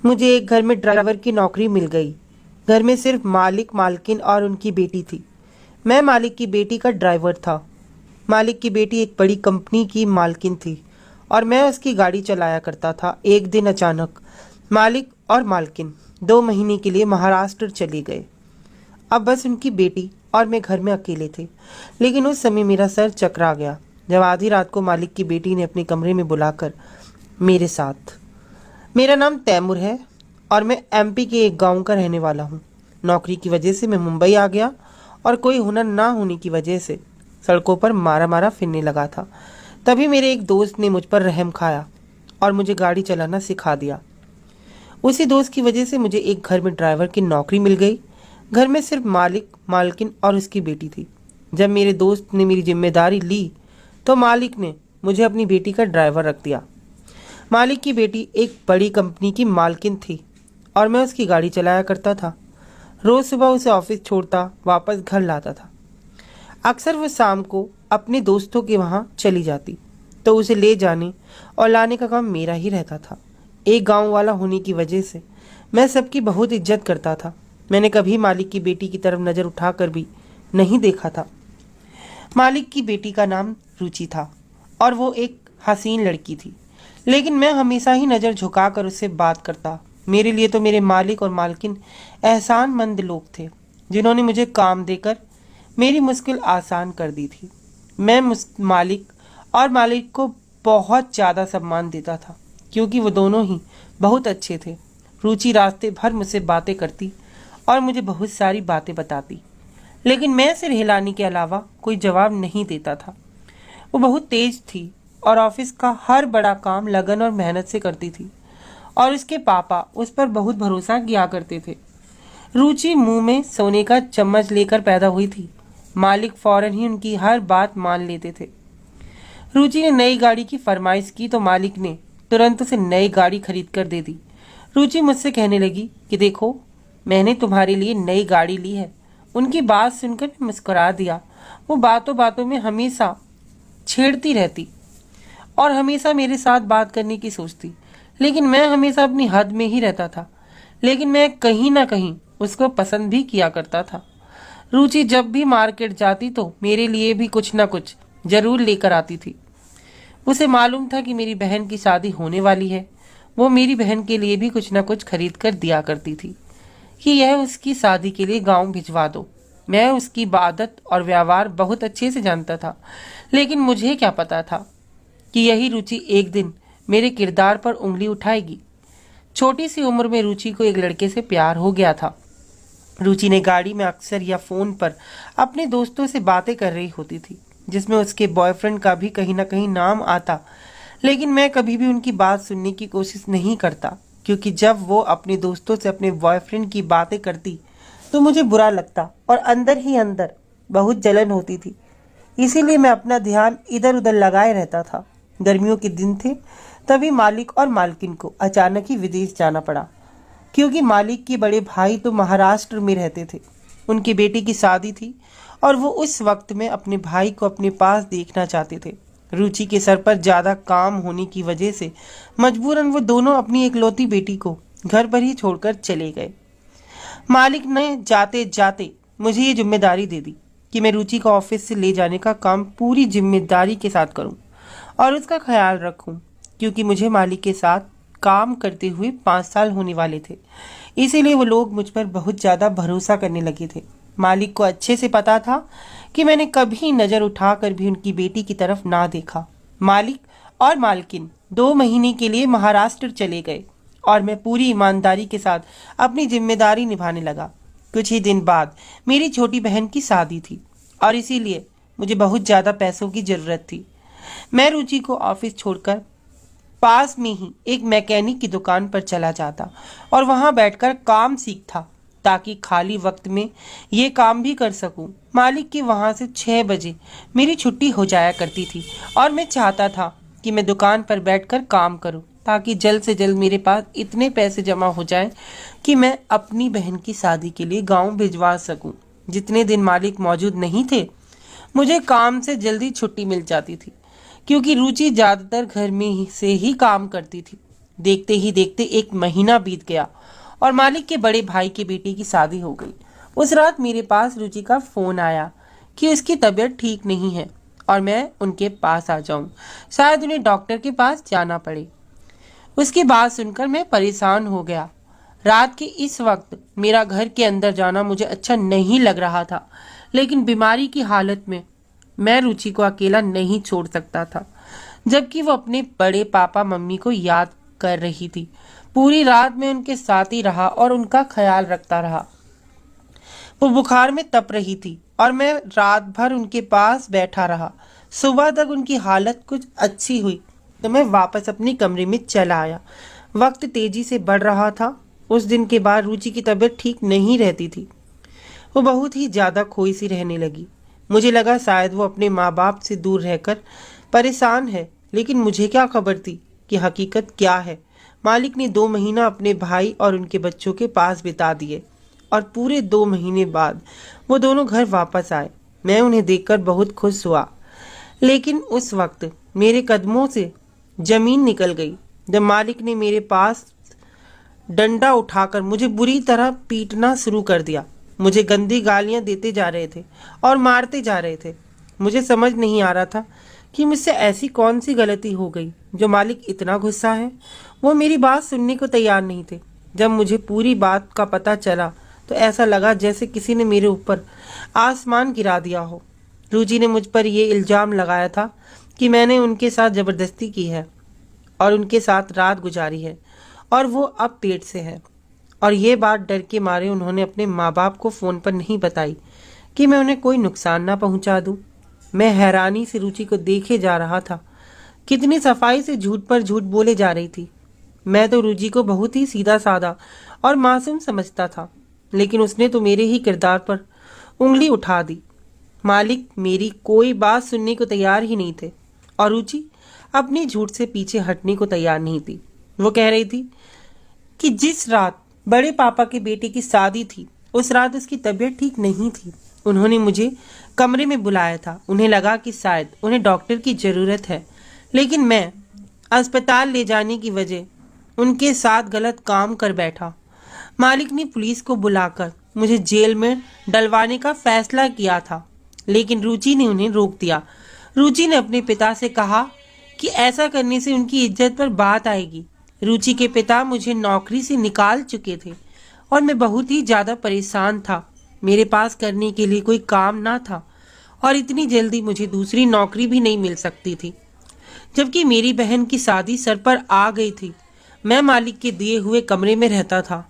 मुझे एक घर में ड्राइवर की नौकरी मिल गई। घर में सिर्फ मालिक, मालकिन और उनकी बेटी थी। मैं मालिक की बेटी का ड्राइवर था। मालिक की बेटी एक बड़ी कंपनी की मालकिन थी और मैं उसकी गाड़ी चलाया करता था। एक दिन अचानक मालिक और मालकिन 2 महीने के लिए महाराष्ट्र चले गए। अब बस उनकी बेटी और मैं घर में अकेले थे। लेकिन उस समय मेरा सर चकरा गया जब आधी रात को मालिक की बेटी ने अपने कमरे में बुलाकर मेरे साथ, मेरा नाम तैमूर है और मैं एमपी के एक गांव का रहने वाला हूँ। नौकरी की वजह से मैं मुंबई आ गया और कोई हुनर ना होने की वजह से सड़कों पर मारा मारा फिरने लगा था। तभी मेरे एक दोस्त ने मुझ पर रहम खाया और मुझे गाड़ी चलाना सिखा दिया। उसी दोस्त की वजह से मुझे एक घर में ड्राइवर की नौकरी मिल गई। घर में सिर्फ मालिक, मालकिन और उसकी बेटी थी। जब मेरे दोस्त ने मेरी जिम्मेदारी ली तो मालिक ने मुझे अपनी बेटी का ड्राइवर रख दिया। मालिक की बेटी एक बड़ी कंपनी की मालकिन थी और मैं उसकी गाड़ी चलाया करता था। रोज सुबह उसे ऑफिस छोड़ता, वापस घर लाता था। अक्सर वो शाम को अपने दोस्तों के वहाँ चली जाती तो उसे ले जाने और लाने का काम मेरा ही रहता था। एक गांव वाला होने की वजह से मैं सबकी बहुत इज्जत करता था। मैंने कभी मालिक की बेटी की तरफ नज़र उठाकर भी नहीं देखा था। मालिक की बेटी का नाम रुचि था और वो एक हसीन लड़की थी, लेकिन मैं हमेशा ही नज़र झुकाकर उससे बात करता। मेरे लिए तो मेरे मालिक और मालकिन एहसानमंद लोग थे जिन्होंने मुझे काम देकर मेरी मुश्किल आसान कर दी थी। मैं मालिक और मालिक को बहुत ज़्यादा सम्मान देता था क्योंकि वो दोनों ही बहुत अच्छे थे। रुचि रास्ते भर मुझसे बातें करती और मुझे बहुत सारी बातें बताती, लेकिन मैं सिर हिलाने के अलावा कोई जवाब नहीं देता था। वो बहुत तेज थी और ऑफिस का हर बड़ा काम लगन और मेहनत से करती थी और उसके पापा उस पर बहुत भरोसा किया करते थे। रुचि मुंह में सोने का चम्मच लेकर पैदा हुई थी। मालिक फौरन ही उनकी हर बात मान लेते थे। रुचि ने नई गाड़ी की फरमाइश की तो मालिक ने तुरंत उसे नई गाड़ी खरीद कर दे दी। रुचि मुझसे कहने लगी कि देखो, मैंने तुम्हारे लिए नई गाड़ी ली है। उनकी बात सुनकर मैं मुस्कुरा दिया। वो बातों बातों में हमेशा छेड़ती रहती और हमेशा मेरे साथ बात करने की सोचती, लेकिन मैं हमेशा अपनी हद में ही रहता था। लेकिन मैं कहीं ना कहीं उसको पसंद भी किया करता था। रुचि जब भी मार्केट जाती तो मेरे लिए भी कुछ ना कुछ जरूर लेकर आती थी। उसे मालूम था कि मेरी बहन की शादी होने वाली है। वो मेरी बहन के लिए भी कुछ ना कुछ खरीद कर दिया करती थी कि यह उसकी शादी के लिए गांव भिजवा दो। मैं उसकी आदत और व्यवहार बहुत अच्छे से जानता था, लेकिन मुझे क्या पता था कि यही रुचि एक दिन मेरे किरदार पर उंगली उठाएगी। छोटी सी उम्र में रुचि को एक लड़के से प्यार हो गया था। रुचि ने गाड़ी में अक्सर या फोन पर अपने दोस्तों से बातें कर रही होती थी जिसमें उसके बॉयफ्रेंड का भी कहीं ना कहीं नाम आता, लेकिन मैं कभी भी उनकी बात सुनने की कोशिश नहीं करता क्योंकि जब वो अपने दोस्तों से अपने बॉयफ्रेंड की बातें करती तो मुझे बुरा लगता और अंदर ही अंदर बहुत जलन होती थी। इसीलिए मैं अपना ध्यान इधर उधर लगाए रहता था। गर्मियों के दिन थे, तभी मालिक और मालकिन को अचानक ही विदेश जाना पड़ा क्योंकि मालिक के बड़े भाई तो महाराष्ट्र में रहते थे। उनकी बेटी की शादी थी और वो उस वक्त में अपने भाई को अपने पास देखना चाहते थे। रुचि के सर पर ज्यादा काम होने की वजह से मजबूरन वो दोनों अपनी इकलौती बेटी को घर पर ही छोड़कर चले गए। मालिक ने जाते जाते मुझे ये जिम्मेदारी दे दी कि मैं रुचि को ऑफिस से ले जाने का काम पूरी जिम्मेदारी के साथ करूं और उसका ख्याल रखूं क्योंकि मुझे मालिक के साथ काम करते हुए 5 साल होने वाले थे। इसीलिए वो लोग मुझ पर बहुत ज़्यादा भरोसा करने लगे थे। मालिक को अच्छे से पता था कि मैंने कभी नज़र उठाकर भी उनकी बेटी की तरफ ना देखा। मालिक और मालकिन 2 महीने के लिए महाराष्ट्र चले गए और मैं पूरी ईमानदारी के साथ अपनी जिम्मेदारी निभाने लगा। कुछ ही दिन बाद मेरी छोटी बहन की शादी थी और इसीलिए मुझे बहुत ज़्यादा पैसों की ज़रूरत थी। मैं रुचि को ऑफिस छोड़कर पास में ही एक मैकेनिक की दुकान पर चला जाता और वहां बैठकर काम सीखता ताकि खाली वक्त में ये काम भी कर सकूं। मालिक की वहां से 6 बजे मेरी छुट्टी हो जाया करती थी और मैं चाहता था कि मैं दुकान पर बैठकर काम करूं ताकि जल्द से जल्द मेरे पास इतने पैसे जमा हो जाएं कि मैं अपनी बहन की शादी के लिए गांव भिजवा सकूं। जितने दिन मालिक मौजूद नहीं थे मुझे काम से जल्दी छुट्टी मिल जाती थी क्योंकि रुचि ज़्यादातर घर में ही से ही काम करती थी। देखते ही देखते 1 महीना बीत गया और मालिक के बड़े भाई की बेटी की शादी हो गई। उस रात मेरे पास रुचि का फोन आया कि उसकी तबीयत ठीक नहीं है और मैं उनके पास आ जाऊं, शायद उन्हें डॉक्टर के पास जाना पड़े। उसकी बात सुनकर मैं परेशान हो गया। रात के इस वक्त मेरा घर के अंदर जाना मुझे अच्छा नहीं लग रहा था, लेकिन बीमारी की हालत में मैं रुचि को अकेला नहीं छोड़ सकता था, जबकि वो अपने बड़े पापा मम्मी को याद कर रही थी। पूरी रात मैं उनके साथ ही रहा और उनका ख्याल रखता रहा। वो बुखार में तप रही थी और मैं रात भर उनके पास बैठा रहा। सुबह तक उनकी हालत कुछ अच्छी हुई तो मैं वापस अपने कमरे में चला आया। वक्त तेजी से बढ़ रहा था। उस दिन के बाद रुचि की तबीयत ठीक नहीं रहती थी। वो बहुत ही ज्यादा खोई सी रहने लगी। मुझे लगा शायद वो अपने माँ बाप से दूर रहकर परेशान है, लेकिन मुझे क्या खबर थी कि हकीकत क्या है। मालिक ने 2 महीना अपने भाई और उनके बच्चों के पास बिता दिए और पूरे 2 महीने बाद वो दोनों घर वापस आए। मैं उन्हें देखकर बहुत खुश हुआ, लेकिन उस वक्त मेरे कदमों से जमीन निकल गई जब मालिक ने मेरे पास डंडा उठाकर मुझे बुरी तरह पीटना शुरू कर दिया। मुझे गंदी गालियां देते जा रहे थे और मारते जा रहे थे। मुझे समझ नहीं आ रहा था कि मुझसे ऐसी कौन सी गलती हो गई जो मालिक इतना गुस्सा है। वो मेरी बात सुनने को तैयार नहीं थे। जब मुझे पूरी बात का पता चला तो ऐसा लगा जैसे किसी ने मेरे ऊपर आसमान गिरा दिया हो। रुचि ने मुझ पर यह इल्जाम लगाया था कि मैंने उनके साथ जबरदस्ती की है और उनके साथ रात गुजारी है और वो अब पेट से है। और ये बात डर के मारे उन्होंने अपने माँ बाप को फ़ोन पर नहीं बताई कि मैं उन्हें कोई नुकसान ना पहुंचा दूं। मैं हैरानी से रुचि को देखे जा रहा था। कितनी सफाई से झूठ पर झूठ बोले जा रही थी। मैं तो रुचि को बहुत ही सीधा साधा और मासूम समझता था, लेकिन उसने तो मेरे ही किरदार पर उंगली उठा दी। मालिक मेरी कोई बात सुनने को तैयार ही नहीं थे और रुचि अपने झूठ से पीछे हटने को तैयार नहीं थी। वो कह रही थी कि जिस रात बड़े पापा के बेटे की शादी थी उस रात उसकी तबीयत ठीक नहीं थी। उन्होंने मुझे कमरे में बुलाया था। उन्हें लगा कि शायद उन्हें डॉक्टर की ज़रूरत है, लेकिन मैं अस्पताल ले जाने की वजह उनके साथ गलत काम कर बैठा। मालिक ने पुलिस को बुलाकर मुझे जेल में डलवाने का फैसला किया था, लेकिन रुचि ने उन्हें रोक दिया। रुचि ने अपने पिता से कहा कि ऐसा करने से उनकी इज्जत पर बात आएगी। रुचि के पिता मुझे नौकरी से निकाल चुके थे और मैं बहुत ही ज़्यादा परेशान था। मेरे पास करने के लिए कोई काम ना था और इतनी जल्दी मुझे दूसरी नौकरी भी नहीं मिल सकती थी, जबकि मेरी बहन की शादी सर पर आ गई थी। मैं मालिक के दिए हुए कमरे में रहता था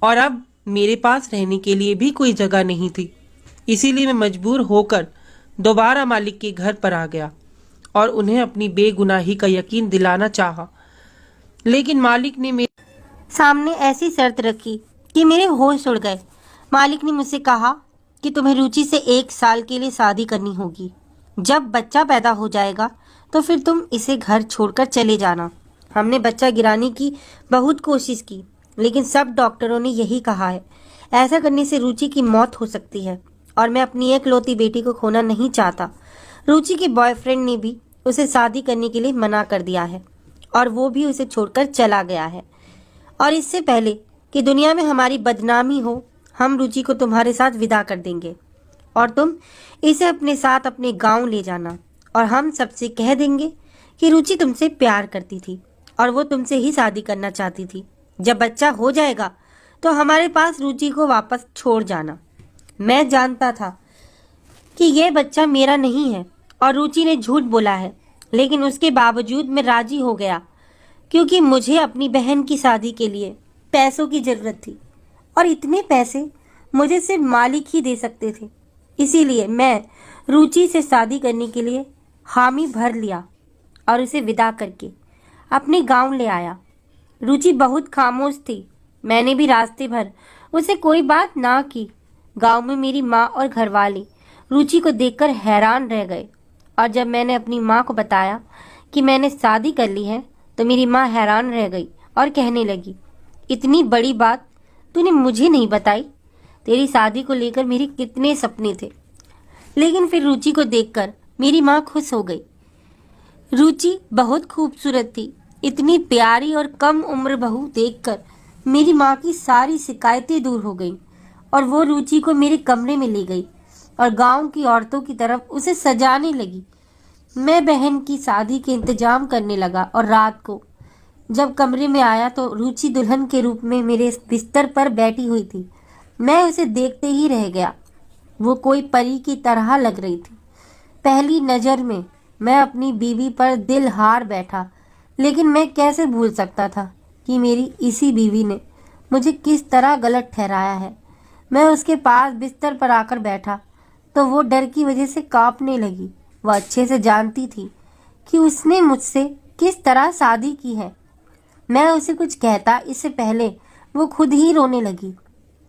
और अब मेरे पास रहने के लिए भी कोई जगह नहीं थी। इसीलिए मैं मजबूर होकर दोबारा मालिक के घर पर आ गया और उन्हें अपनी बेगुनाही का यकीन दिलाना चाहा, लेकिन मालिक ने मेरे सामने ऐसी शर्त रखी कि मेरे होश उड़ गए। मालिक ने मुझसे कहा कि तुम्हें रुचि से 1 साल के लिए शादी करनी होगी। जब बच्चा पैदा हो जाएगा तो फिर तुम इसे घर छोड़कर चले जाना। हमने बच्चा गिराने की बहुत कोशिश की, लेकिन सब डॉक्टरों ने यही कहा है, ऐसा करने से रुचि की मौत हो सकती है और मैं अपनी एकलौती बेटी को खोना नहीं चाहता। रुचि के बॉयफ्रेंड ने भी उसे शादी करने के लिए मना कर दिया है और वो भी उसे छोड़कर चला गया है। और इससे पहले कि दुनिया में हमारी बदनामी हो, हम रुचि को तुम्हारे साथ विदा कर देंगे और तुम इसे अपने साथ अपने गांव ले जाना और हम सबसे कह देंगे कि रुचि तुमसे प्यार करती थी और वो तुमसे ही शादी करना चाहती थी। जब बच्चा हो जाएगा तो हमारे पास रुचि को वापस छोड़ जाना। मैं जानता था कि ये बच्चा मेरा नहीं है और रुचि ने झूठ बोला है, लेकिन उसके बावजूद मैं राजी हो गया क्योंकि मुझे अपनी बहन की शादी के लिए पैसों की ज़रूरत थी और इतने पैसे मुझे सिर्फ मालिक ही दे सकते थे। इसीलिए मैं रुचि से शादी करने के लिए हामी भर लिया और उसे विदा करके अपने गांव ले आया। रुचि बहुत खामोश थी। मैंने भी रास्ते भर उसे कोई बात ना की। गांव में मेरी माँ और घरवाले रुचि को देखकर हैरान रह गए और जब मैंने अपनी माँ को बताया कि मैंने शादी कर ली है तो मेरी माँ हैरान रह गई और कहने लगी, इतनी बड़ी बात तूने मुझे नहीं बताई। तेरी शादी को लेकर मेरे कितने सपने थे, लेकिन फिर रुचि को देखकर मेरी माँ खुश हो गई। रुचि बहुत खूबसूरत थी इतनी प्यारी और कम उम्र बहू देखकर मेरी माँ की सारी शिकायतें दूर हो गईं और वो रुचि को मेरे कमरे में ले गई और गांव की औरतों की तरफ उसे सजाने लगी। मैं बहन की शादी के इंतजाम करने लगा और रात को जब कमरे में आया तो रुचि दुल्हन के रूप में मेरे बिस्तर पर बैठी हुई थी। मैं उसे देखते ही रह गया। वो कोई परी की तरह लग रही थी। पहली नज़र में मैं अपनी बीवी पर दिल हार बैठा, लेकिन मैं कैसे भूल सकता था कि मेरी इसी बीवी ने मुझे किस तरह गलत ठहराया है। मैं उसके पास बिस्तर पर आकर बैठा तो वो डर की वजह से कांपने लगी। वह अच्छे से जानती थी कि उसने मुझसे किस तरह शादी की है। मैं उसे कुछ कहता इससे पहले वो खुद ही रोने लगी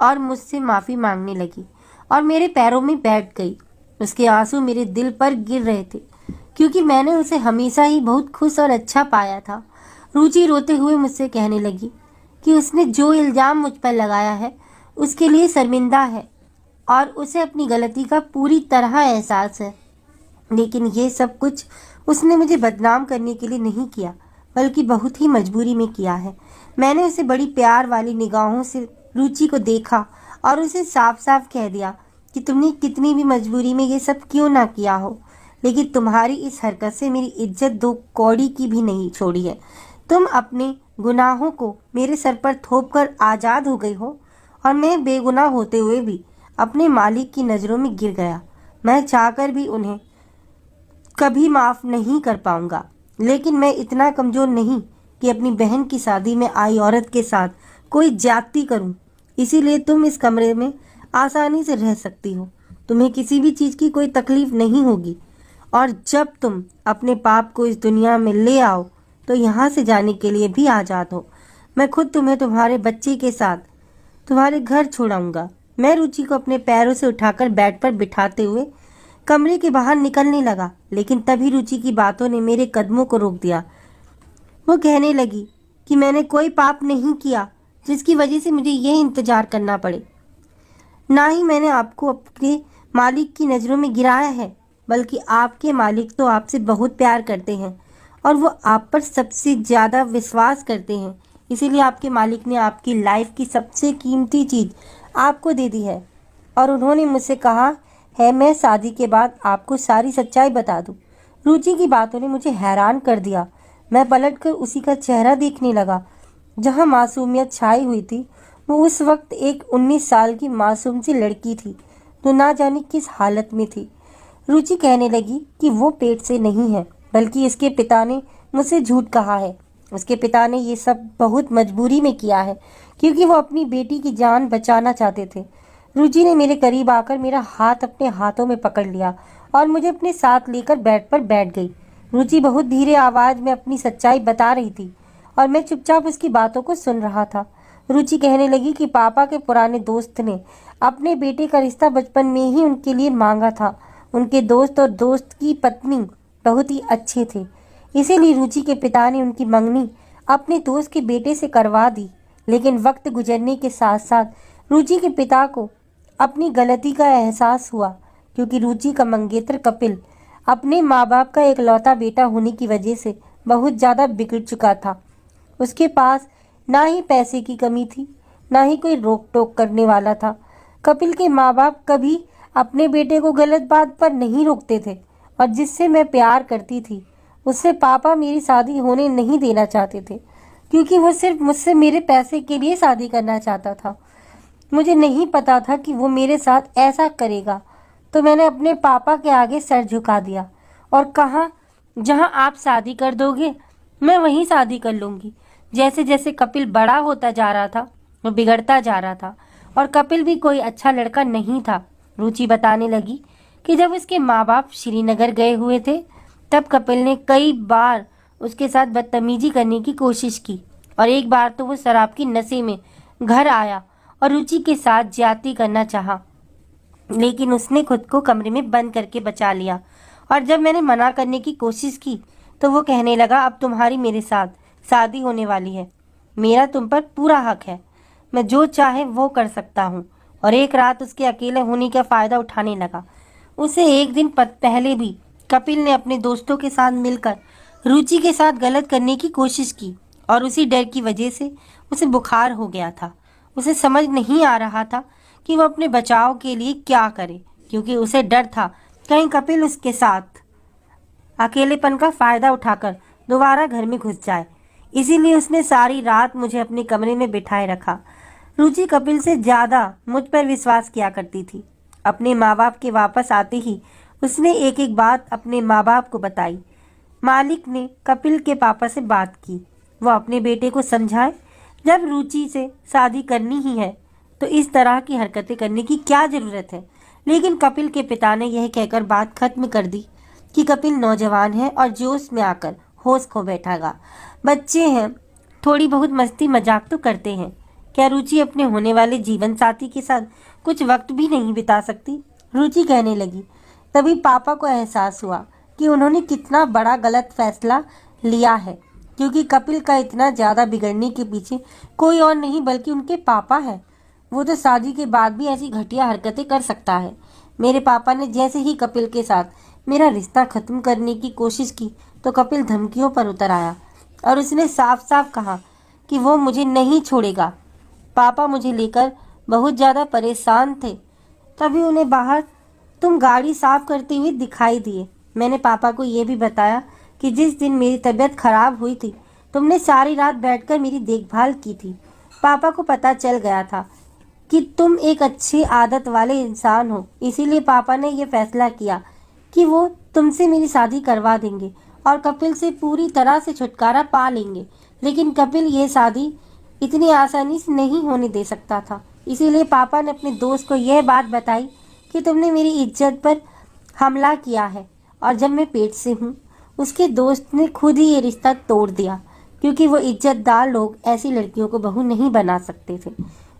और मुझसे माफ़ी मांगने लगी और मेरे पैरों में बैठ गई। उसके आंसू मेरे दिल पर गिर रहे थे क्योंकि मैंने उसे हमेशा ही बहुत खुश और अच्छा पाया था। रुचि रोते हुए मुझसे कहने लगी कि उसने जो इल्ज़ाम मुझ पर लगाया है उसके लिए शर्मिंदा है और उसे अपनी गलती का पूरी तरह एहसास है। लेकिन ये सब कुछ उसने मुझे बदनाम करने के लिए नहीं किया, बल्कि बहुत ही मजबूरी में किया है। मैंने उसे बड़ी प्यार वाली निगाहों से रुचि को देखा और उसे साफ साफ कह दिया कि तुमने कितनी भी मजबूरी में ये सब क्यों ना किया हो, लेकिन तुम्हारी इस हरकत से मेरी इज्जत दो कौड़ी की भी नहीं छोड़ी है। तुम अपने गुनाहों को मेरे सर पर थोप कर आज़ाद हो गई हो और मैं बेगुनाह होते हुए भी अपने मालिक की नज़रों में गिर गया। मैं चाहकर भी उन्हें कभी माफ़ नहीं कर पाऊंगा, लेकिन मैं इतना कमज़ोर नहीं कि अपनी बहन की शादी में आई औरत के साथ कोई ज्यादती करूं। इसीलिए तुम इस कमरे में आसानी से रह सकती हो। तुम्हें किसी भी चीज़ की कोई तकलीफ नहीं होगी और जब तुम अपने पाप को इस दुनिया में ले आओ तो यहाँ से जाने के लिए भी आज़ाद हो। मैं खुद तुम्हें तुम्हारे बच्चे के साथ तुम्हारे घर छोड़ाऊंगा। मैं रुचि को अपने पैरों से उठाकर बेड पर बिठाते हुए कमरे के बाहर निकलने लगा, लेकिन तभी रुचि की बातों ने मेरे कदमों को रोक दिया। वो कहने लगी कि मैंने कोई पाप नहीं किया जिसकी वजह से मुझे ये इंतजार करना पड़े। ना ही मैंने आपको अपने मालिक की नज़रों में गिराया है, बल्कि आपके मालिक तो आपसे बहुत प्यार करते हैं और वो आप पर सबसे ज़्यादा विश्वास करते हैं। इसीलिए आपके मालिक ने आपकी लाइफ की सबसे कीमती चीज़ आपको दे दी है और उन्होंने मुझसे कहा है मैं शादी के बाद आपको सारी सच्चाई बता दूं। रुचि की बातों ने मुझे हैरान कर दिया। मैं पलटकर उसी का चेहरा देखने लगा जहां मासूमियत छाई हुई थी। वो उस वक्त एक 19 साल की मासूम सी लड़की थी तो ना जाने किस हालत में थी। रुचि कहने लगी कि वो पेट से नहीं है, बल्कि इसके पिता ने मुझसे झूठ कहा है। उसके पिता ने ये सब बहुत मजबूरी में किया है क्योंकि वो अपनी बेटी की जान बचाना चाहते थे। रुचि ने मेरे करीब आकर मेरा हाथ अपने हाथों में पकड़ लिया और मुझे अपने साथ लेकर बेड पर बैठ गई। रुचि बहुत धीरे आवाज में अपनी सच्चाई बता रही थी और मैं चुपचाप उसकी बातों को सुन रहा था। रुचि कहने लगी कि पापा के पुराने दोस्त ने अपने बेटे का रिश्ता बचपन में ही उनके लिए मांगा था। उनके दोस्त और दोस्त की पत्नी बहुत ही अच्छे थे, इसीलिए रुचि के पिता ने उनकी मंगनी अपने दोस्त के बेटे से करवा दी। लेकिन वक्त गुजरने के साथ साथ रुचि के पिता को अपनी गलती का एहसास हुआ क्योंकि रुचि का मंगेतर कपिल अपने माँ बाप का एकलौता बेटा होने की वजह से बहुत ज़्यादा बिगड़ चुका था। उसके पास ना ही पैसे की कमी थी, ना ही कोई रोक टोक करने वाला था। कपिल के माँ बाप कभी अपने बेटे को गलत बात पर नहीं रोकते थे और जिससे मैं प्यार करती थी उससे पापा मेरी शादी होने नहीं देना चाहते थे क्योंकि वो सिर्फ मुझसे मेरे पैसे के लिए शादी करना चाहता था। मुझे नहीं पता था कि वो मेरे साथ ऐसा करेगा, तो मैंने अपने पापा के आगे सर झुका दिया और कहा जहां आप शादी कर दोगे मैं वहीं शादी कर लूँगी। जैसे जैसे कपिल बड़ा होता जा रहा था वो बिगड़ता जा रहा था और कपिल भी कोई अच्छा लड़का नहीं था। रुचि बताने लगी कि जब उसके माँ बाप श्रीनगर गए हुए थे तब कपिल ने कई बार उसके साथ बदतमीजी करने की कोशिश की और एक बार तो वो शराब की नशे में घर आया और रुचि के साथ ज्यादती करना चाहा, लेकिन उसने खुद को कमरे में बंद करके बचा लिया। और जब मैंने मना करने की कोशिश की तो वो कहने लगा अब तुम्हारी मेरे साथ शादी होने वाली है, मेरा तुम पर पूरा हक है, मैं जो चाहे वो कर सकता हूँ। और एक रात उसके अकेले होने का फ़ायदा उठाने लगा। उसे एक दिन पहले भी कपिल ने अपने दोस्तों के साथ मिलकर रुचि के साथ गलत करने की कोशिश की और उसी डर की वजह से उसे बुखार हो गया था। उसे समझ नहीं आ रहा था कि वो अपने बचाव के लिए क्या करे, क्योंकि उसे डर था कहीं कपिल उसके साथ अकेलेपन का फायदा उठाकर दोबारा घर में घुस जाए। इसीलिए उसने सारी रात मुझे अपने कमरे में बिठाए रखा। रुचि कपिल से ज़्यादा मुझ पर विश्वास किया करती थी। अपने माँ बाप के वापस आते ही उसने एक एक बात अपने माँ बाप को बताई। मालिक ने कपिल के पापा से बात की। वो अपने बेटे को समझाए, जब रुचि से शादी करनी ही है तो इस तरह की हरकतें करने की क्या ज़रूरत है। लेकिन कपिल के पिता ने यह कहकर बात खत्म कर दी कि कपिल नौजवान है और जोश में आकर होश खो बैठागा। बच्चे हैं, थोड़ी बहुत मस्ती मजाक तो करते हैं। क्या रुचि अपने होने वाले जीवन साथी के साथ कुछ वक्त भी नहीं बिता सकती? रुचि कहने लगी। तभी पापा को एहसास हुआ कि उन्होंने कितना बड़ा गलत फैसला लिया है, क्योंकि कपिल का इतना ज़्यादा बिगड़ने के पीछे कोई और नहीं बल्कि उनके पापा है। वो तो शादी के बाद भी ऐसी घटिया हरकतें कर सकता है। मेरे पापा ने जैसे ही कपिल के साथ मेरा रिश्ता ख़त्म करने की कोशिश की तो कपिल धमकियों पर उतर आया और उसने साफ साफ कहा कि वो मुझे नहीं छोड़ेगा। पापा मुझे लेकर बहुत ज़्यादा परेशान थे। तभी उन्हें बाहर तुम गाड़ी साफ करते हुए दिखाई दिए। मैंने पापा को ये भी बताया कि जिस दिन मेरी तबीयत खराब हुई थी तुमने सारी रात बैठकर मेरी देखभाल की थी। पापा को पता चल गया था कि तुम एक अच्छी आदत वाले इंसान हो, इसीलिए पापा ने यह फैसला किया कि वो तुमसे मेरी शादी करवा देंगे और कपिल से पूरी तरह से छुटकारा पा लेंगे। लेकिन कपिल ये शादी इतनी आसानी से नहीं होने दे सकता था। इसीलिए पापा ने अपने दोस्त को यह बात बताई कि तुमने मेरी इज्जत पर हमला किया है और जब मैं पेट से हूँ। उसके दोस्त ने खुद ही ये रिश्ता तोड़ दिया, क्योंकि वो इज्जतदार लोग ऐसी लड़कियों को बहू नहीं बना सकते थे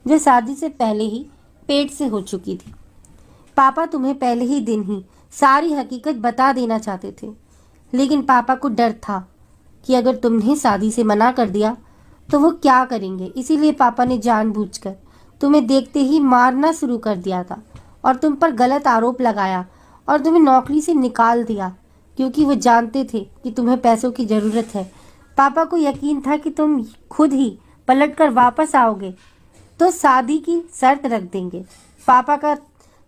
जो शादी से पहले ही पेट से हो चुकी थी। पापा तुम्हें पहले ही दिन ही सारी हकीकत बता देना चाहते थे, लेकिन पापा को डर था कि अगर तुमने शादी से मना कर दिया तो वो क्या करेंगे। इसीलिए पापा ने जानबूझकर तुम्हें देखते ही मारना शुरू कर दिया था और तुम पर गलत आरोप लगाया और तुम्हें नौकरी से निकाल दिया, क्योंकि वो जानते थे कि तुम्हें पैसों की ज़रूरत है। पापा को यकीन था कि तुम खुद ही पलटकर वापस आओगे तो शादी की शर्त रख देंगे। पापा का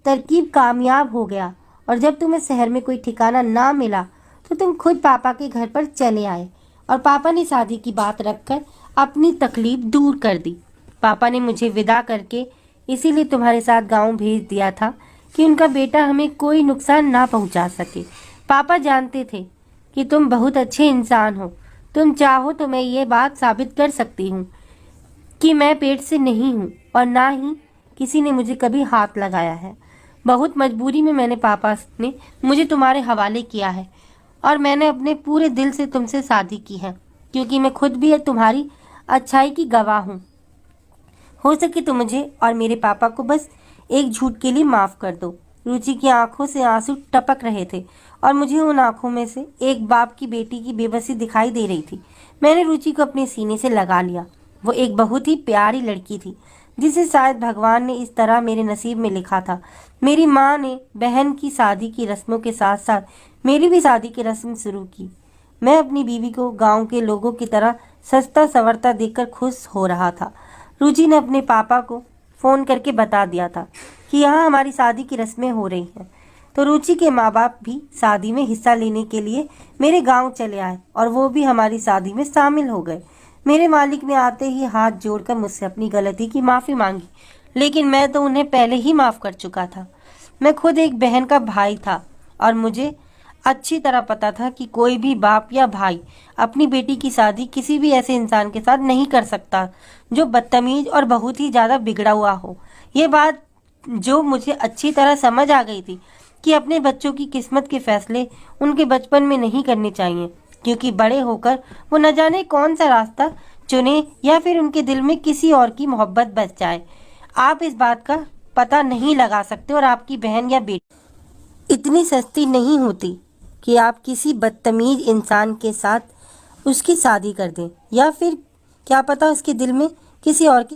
तरकीब कामयाब हो गया और जब तुम्हें शहर में कोई ठिकाना ना मिला तो तुम खुद पापा के घर पर चले आए और पापा ने शादी की बात रखकर अपनी तकलीफ दूर कर दी। पापा ने मुझे विदा करके इसीलिए तुम्हारे साथ गांव भेज दिया था कि उनका बेटा हमें कोई नुकसान ना पहुंचा सके। पापा जानते थे कि तुम बहुत अच्छे इंसान हो। तुम चाहो तो मैं ये बात साबित कर सकती हूँ कि मैं पेट से नहीं हूँ और ना ही किसी ने मुझे कभी हाथ लगाया है। बहुत मजबूरी में मैंने पापा ने मुझे तुम्हारे हवाले किया है और मैंने अपने पूरे दिल से तुमसे शादी की है, क्योंकि मैं खुद भी तुम्हारी अच्छाई की गवाह हूँ। हो सके तो मुझे और मेरे पापा को बस एक झूठ के लिए माफ़ कर दो। रुचि की आंखों से आंसू टपक रहे थे और मुझे उन आंखों में से एक बाप की बेटी की बेबसी दिखाई दे रही थी। मैंने रुचि को अपने सीने से लगा लिया। वो एक बहुत ही प्यारी लड़की थी जिसे शायद भगवान ने इस तरह मेरे नसीब में लिखा था। मेरी माँ ने बहन की शादी की रस्मों के साथ साथ मेरी भी शादी की रस्म शुरू की। मैं अपनी बीवी को गांव के लोगों की तरह सस्ता संवरता देखकर खुश हो रहा था। रुचि ने अपने पापा को फ़ोन करके बता दिया था कि यहाँ हमारी शादी की रस्में हो रही हैं, तो रुचि के माँ बाप भी शादी में हिस्सा लेने के लिए मेरे गांव चले आए और वो भी हमारी शादी में शामिल हो गए। मेरे मालिक ने आते ही हाथ जोड़कर मुझसे अपनी गलती की माफ़ी मांगी, लेकिन मैं तो उन्हें पहले ही माफ़ कर चुका था। मैं खुद एक बहन का भाई था और मुझे अच्छी तरह पता था कि कोई भी बाप या भाई अपनी बेटी की शादी किसी भी ऐसे इंसान के साथ नहीं कर सकता जो बदतमीज और बहुत ही ज़्यादा बिगड़ा हुआ हो। ये बात जो मुझे अच्छी तरह समझ आ गई थी कि अपने बच्चों की किस्मत के फैसले उनके बचपन में नहीं करने चाहिए, क्योंकि बड़े होकर वो न जाने कौन सा रास्ता चुने या फिर उनके दिल में किसी और की मोहब्बत बस जाए। आप इस बात का पता नहीं लगा सकते और आपकी बहन या बेटी इतनी सस्ती नहीं होती कि आप किसी बदतमीज इंसान के साथ उसकी शादी कर दें, या फिर क्या पता उसके दिल में किसी और की